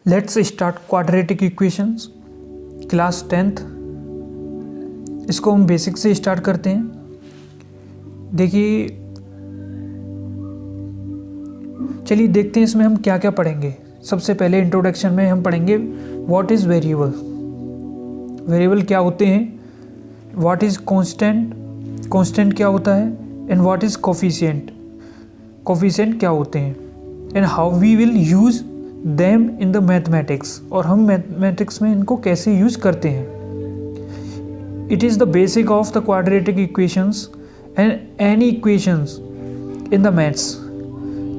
Let's start quadratic equations class 10th। इसको हम basic से स्टार्ट करते हैं। देखिए, चलिए देखते हैं इसमें हम क्या क्या पढ़ेंगे। सबसे पहले इंट्रोडक्शन में हम पढ़ेंगे व्हाट इज़ वेरिएबल, वेरिएबल क्या होते हैं, व्हाट इज़ कांस्टेंट, कांस्टेंट क्या होता है, and what is coefficient, coefficient क्या होते हैं, and how we will use them in the mathematics, और हम मैथमेटिक्स में इनको कैसे यूज़ करते हैं। It is the basic of the quadratic equations and any equations in the maths.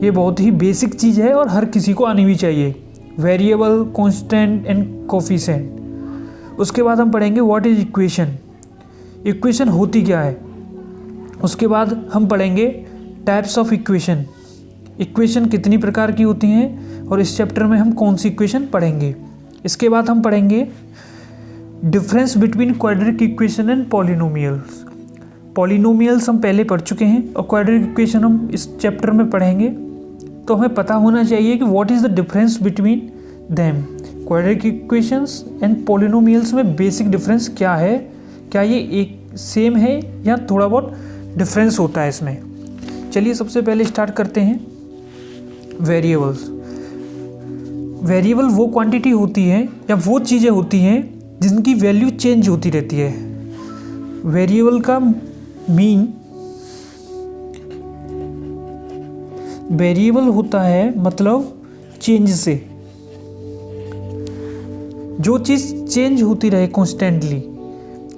ये बहुत ही बेसिक चीज़ है और हर किसी को आनी भी चाहिए। Variable, constant and coefficient. उसके बाद हम पढ़ेंगे व्हाट इज इक्वेशन, इक्वेशन होती क्या है। उसके बाद हम पढ़ेंगे टाइप्स ऑफ इक्वेशन, इक्वेशन कितनी प्रकार की होती हैं और इस चैप्टर में हम कौन सी इक्वेशन पढ़ेंगे। इसके बाद हम पढ़ेंगे difference between quadratic equation and polynomials. Polynomials हम पहले पढ़ चुके हैं और क्वाड्रेटिक इक्वेशन हम इस चैप्टर में पढ़ेंगे। तो हमें पता होना चाहिए कि what is the difference between them. Quadratic equations and polynomials में बेसिक डिफरेंस क्या है, क्या ये एक सेम है या थोड़ा बहुत डिफरेंस होता है इसमें। चलिए सबसे पहले स्टार्ट करते हैं वेरिएबल्स। वेरिएबल वो क्वांटिटी होती है या वो चीज़ें होती हैं जिनकी वैल्यू चेंज होती रहती है। वेरिएबल का मीन, वेरिएबल होता है मतलब चेंज से, जो चीज़ चेंज होती रहे कॉन्स्टेंटली,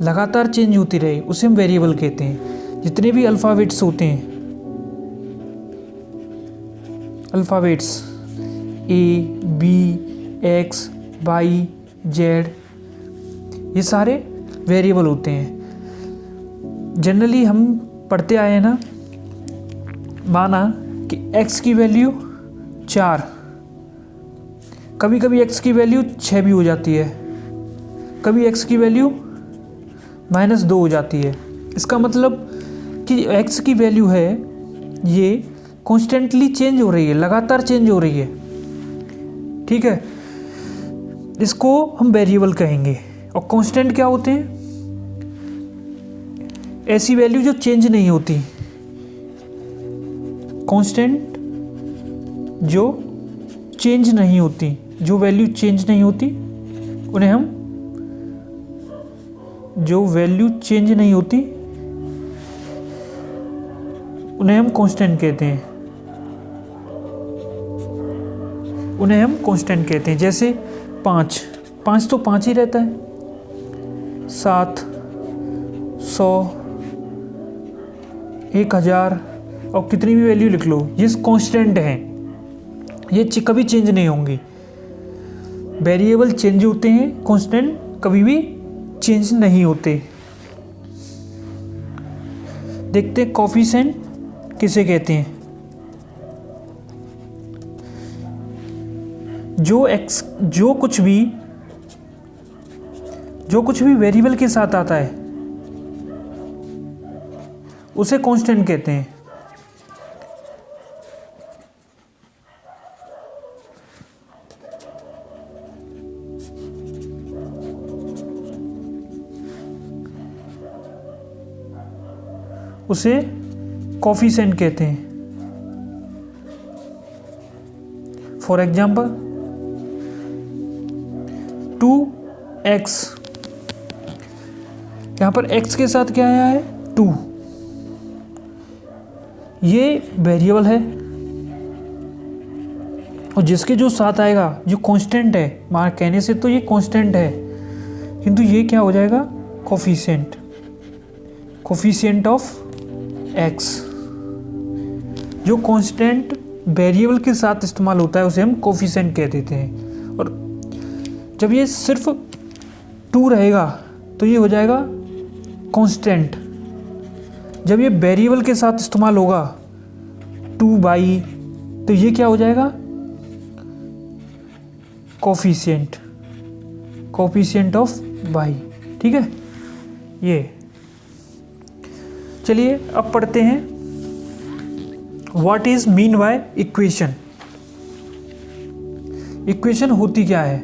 लगातार चेंज होती रहे, उसे हम वेरिएबल कहते हैं। जितने भी अल्फ़ाबेट्स होते हैं, alphabets A, B, X, Y, Z, ये सारे वेरिएबल होते हैं। जनरली हम पढ़ते आए हैं ना, माना कि x की वैल्यू 4, कभी कभी x की वैल्यू 6 भी हो जाती है, कभी x की वैल्यू -2 हो जाती है। इसका मतलब कि x की वैल्यू है ये कॉन्स्टेंटली चेंज हो रही है, लगातार चेंज हो रही है। ठीक है, इसको हम वेरिएबल कहेंगे। और कांस्टेंट क्या होते हैं, ऐसी वैल्यू जो चेंज नहीं होती। कांस्टेंट जो चेंज नहीं होती, जो वैल्यू चेंज नहीं होती, उन्हें हम, जो वैल्यू चेंज नहीं होती उन्हें हम कांस्टेंट कहते हैं, उन्हें हम कांस्टेंट कहते हैं। जैसे 5 तो 5 ही रहता है, 7, 100, 1000 और कितनी भी वैल्यू लिख लो, ये कांस्टेंट हैं, ये कभी चेंज नहीं होंगी। वेरिएबल चेंज होते हैं, कांस्टेंट कभी भी चेंज नहीं होते। देखते हैं कोफिशिएंट किसे कहते हैं। जो कुछ भी वेरिएबल के साथ आता है उसे कांस्टेंट कहते हैं। उसे कोफिशिएंट कहते हैं। फॉर एग्जाम्पल 2x, यहाँ पर x के साथ क्या आया है, 2, ये वेरिएबल है। और जिसके जो साथ आएगा, जो कांस्टेंट है, मार कहने से तो ये कांस्टेंट है, किंतु ये क्या हो जाएगा, कोफिशिएंट, कोफिशिएंट ऑफ x। जो कांस्टेंट वेरिएबल के साथ इस्तेमाल होता है उसे हम कोफिशिएंट कह देते हैं। और जब ये सिर्फ 2 रहेगा तो ये हो जाएगा कांस्टेंट। जब ये वेरिएबल के साथ इस्तेमाल होगा 2/, तो ये क्या हो जाएगा, कोफिशिएंट, कोफिशिएंट ऑफ y। ठीक है, ये। चलिए अब पढ़ते हैं what is mean by equation. Equation होती क्या है?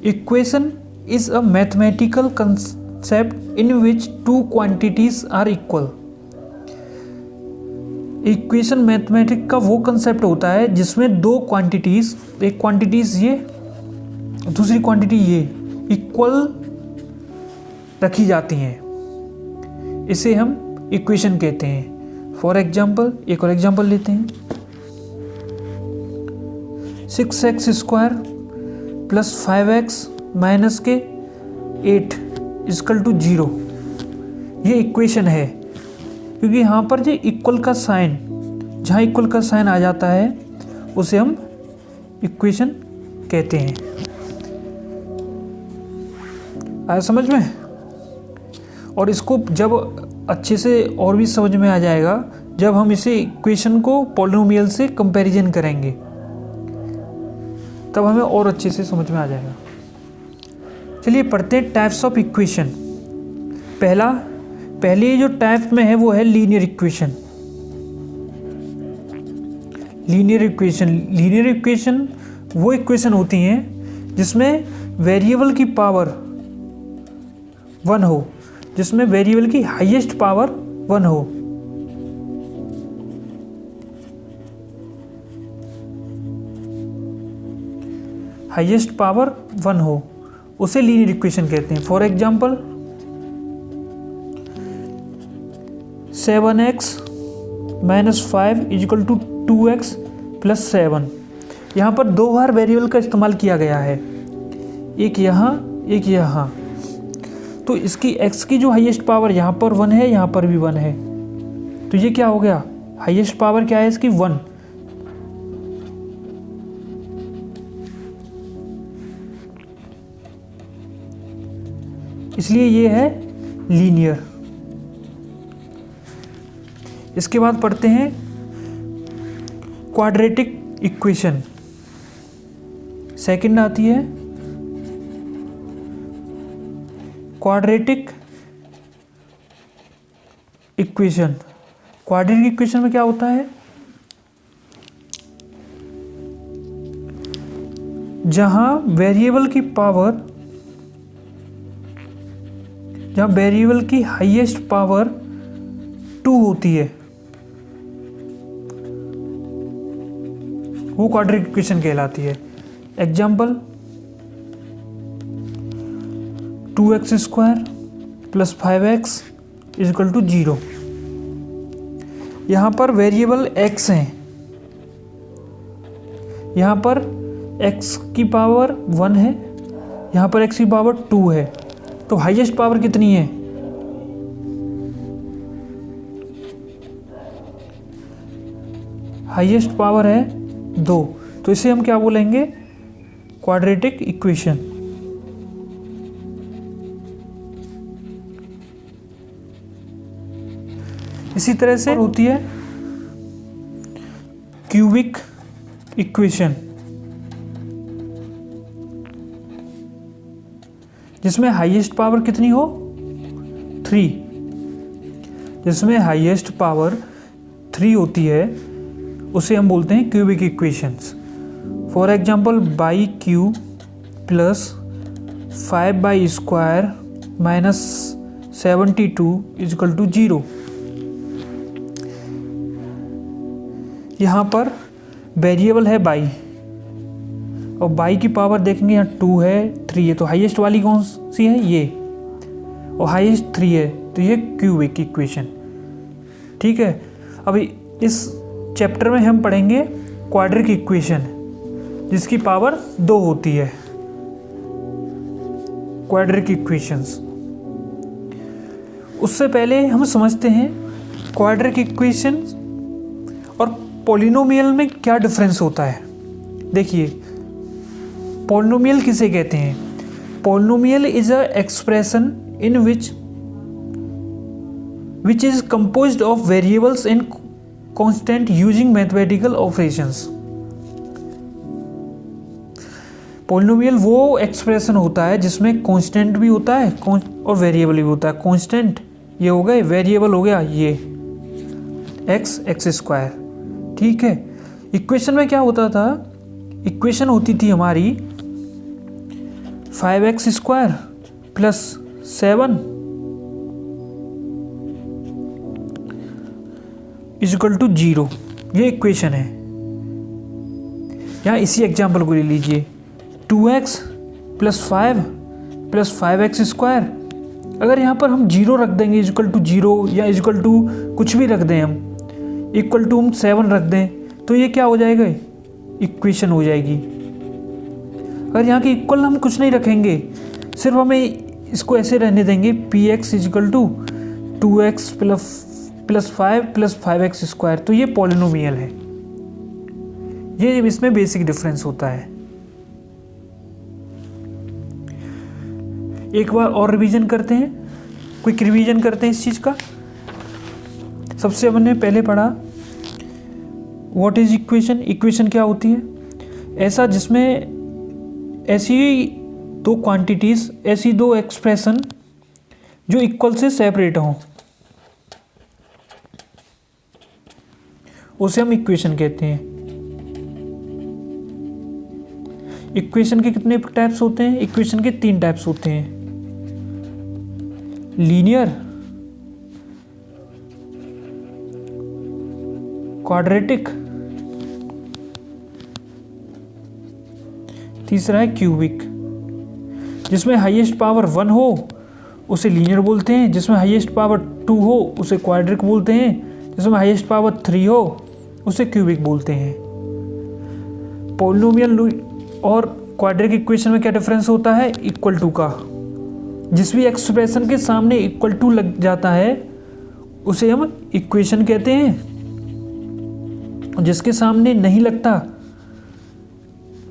Equation is a mathematical concept in which two quantities are equal. Equation mathematic का वो कंसेप्ट होता है जिसमें दो क्वांटिटीज, एक क्वांटिटीज ये, दूसरी क्वांटिटी ये, इक्वल रखी जाती हैं। इसे हम इक्वेशन कहते हैं। फॉर एग्जाम्पल, एक और एग्जाम्पल लेते हैं। 6x² प्लस 5x माइनस के 8 इक्वल टू 0। ये इक्वेशन है, क्योंकि यहाँ पर जो इक्वल का साइन, जहाँ इक्वल का साइन आ जाता है उसे हम इक्वेशन कहते हैं। आया समझ में? और इसको जब अच्छे से और भी समझ में आ जाएगा जब हम इसे इक्वेशन को पॉलिनोमियल से कंपैरिजन करेंगे, तब हमें और अच्छे से समझ में आ जाएगा। चलिए पढ़ते हैं टाइप्स ऑफ इक्वेशन। पहले जो टाइप में है वो है लीनियर इक्वेशन। लीनियर इक्वेशन वो इक्वेशन होती हैं जिसमें वेरिएबल की पावर 1 हो, जिसमें वेरिएबल की हाईएस्ट पावर 1 हो। हाईएस्ट पावर 1 हो, उसे लीनियर इक्वेशन कहते हैं। For example 7x minus 5 equal to 2x plus 7। यहाँ पर दो बार वेरिएबल का इस्तेमाल किया गया है, एक यहाँ एक यहाँ। तो इसकी x की जो हाईएस्ट पावर यहाँ पर 1 है, यहाँ पर भी 1 है, तो ये क्या हो गया? हाईएस्ट पावर क्या है इसकी? 1। इसलिए ये है लीनियर। इसके बाद पढ़ते हैं क्वाड्रेटिक इक्वेशन। सेकंड आती है क्वाड्रेटिक इक्वेशन। क्वाड्रेटिक इक्वेशन में क्या होता है? जहां वेरिएबल की हाईएस्ट पावर 2 होती है, वो क्वाड्रेटिक इक्वेशन कहलाती है। Example 2x² plus 5x equal to 0। यहाँ पर वेरिएबल x हैं, यहाँ पर x की पावर 1 है, यहाँ पर x की पावर 2 है, तो हाईएस्ट पावर कितनी है? हाईएस्ट पावर है 2, तो इसे हम क्या बोलेंगे? Quadratic equation. इसी तरह से होती है क्यूबिक इक्वेशन, जिसमें हाईएस्ट पावर कितनी हो? 3। जिसमें हाईएस्ट पावर 3 होती है उसे हम बोलते हैं cubic equations. For example by Q plus 5/² minus 72 equal to 0। यहाँ पर वेरिएबल है बाई, और बाई की पावर देखेंगे यहाँ 2 है, 3 है, तो हाईएस्ट वाली कौन सी है? ये, और हाईएस्ट 3 है, तो ये क्यूबिक इक्वेशन। ठीक है, अभी इस चैप्टर में हम पढ़ेंगे क्वाड्रेटिक इक्वेशन, जिसकी पावर 2 होती है। Quadratic equations. उससे पहले हम समझते हैं क्वाड्रेटिक इक्वेशंस और पॉलिनोमियल में क्या डिफरेंस होता है। देखिए, पॉलिनोमियल किसे कहते हैं? Polynomial is a expression in which is composed of variables and constant using mathematical operations. Polynomial वो एक्सप्रेशन होता है जिसमें कांस्टेंट भी होता है और वेरिएबल भी होता है। कांस्टेंट ये हो गए, वेरिएबल हो गया ये x² ठीक है। इक्वेशन में क्या होता था? इक्वेशन होती थी हमारी 5x² प्लस 7 इक्वल टू 0। ये इक्वेशन है। यहाँ इसी एग्जाम्पल को ले लीजिए, 2x प्लस 5 प्लस 5x²। अगर यहाँ पर हम 0 रख देंगे इक्वल टू 0 या इक्वल टू कुछ भी रख दें, हम इक्वल टू हम 7 रख दें, तो ये क्या हो जाएगा, इक्वेशन हो जाएगी। अगर यहाँ के इक्वल हम कुछ नहीं रखेंगे, सिर्फ हमें इसको ऐसे रहने देंगे, px equal to 2x plus 5 plus 5x², तो ये पॉलिनोमियल है। ये इसमें बेसिक डिफरेंस होता है। एक बार और रिवीजन करते हैं, क्विक रिवीजन करते हैं इस चीज़ का। सबसे हमने पहले पढ़ा व्हाट इज इक्वेशन। इक्वेशन क्या होती है, ऐसा जिसमें ऐसी दो क्वांटिटीज, ऐसी दो एक्सप्रेशन जो इक्वल से सेपरेट हों, उसे हम इक्वेशन कहते हैं। इक्वेशन के कितने टाइप्स होते हैं, इक्वेशन के 3 टाइप्स होते हैं, लीनियर, क्वाड्रेटिक, तीसरा है क्यूबिक। जिसमें हाईएस्ट पावर 1 हो उसे लीनियर बोलते हैं, जिसमें हाईएस्ट पावर 2 हो उसे क्वाड्रिक बोलते हैं, जिसमें हाईएस्ट पावर 3 हो उसे क्यूबिक बोलते हैं। पॉलिनोमियल और क्वाड्रिक इक्वेशन में क्या डिफरेंस होता है, इक्वल टू का। जिस भी एक्सप्रेशन के सामने इक्वल टू लग जाता है उसे हम इक्वेशन कहते हैं, जिसके सामने नहीं लगता,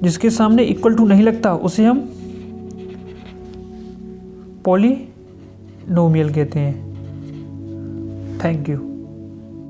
जिसके सामने इक्वल टू नहीं लगता उसे हम पॉलिनोमियल कहते हैं। Thank you.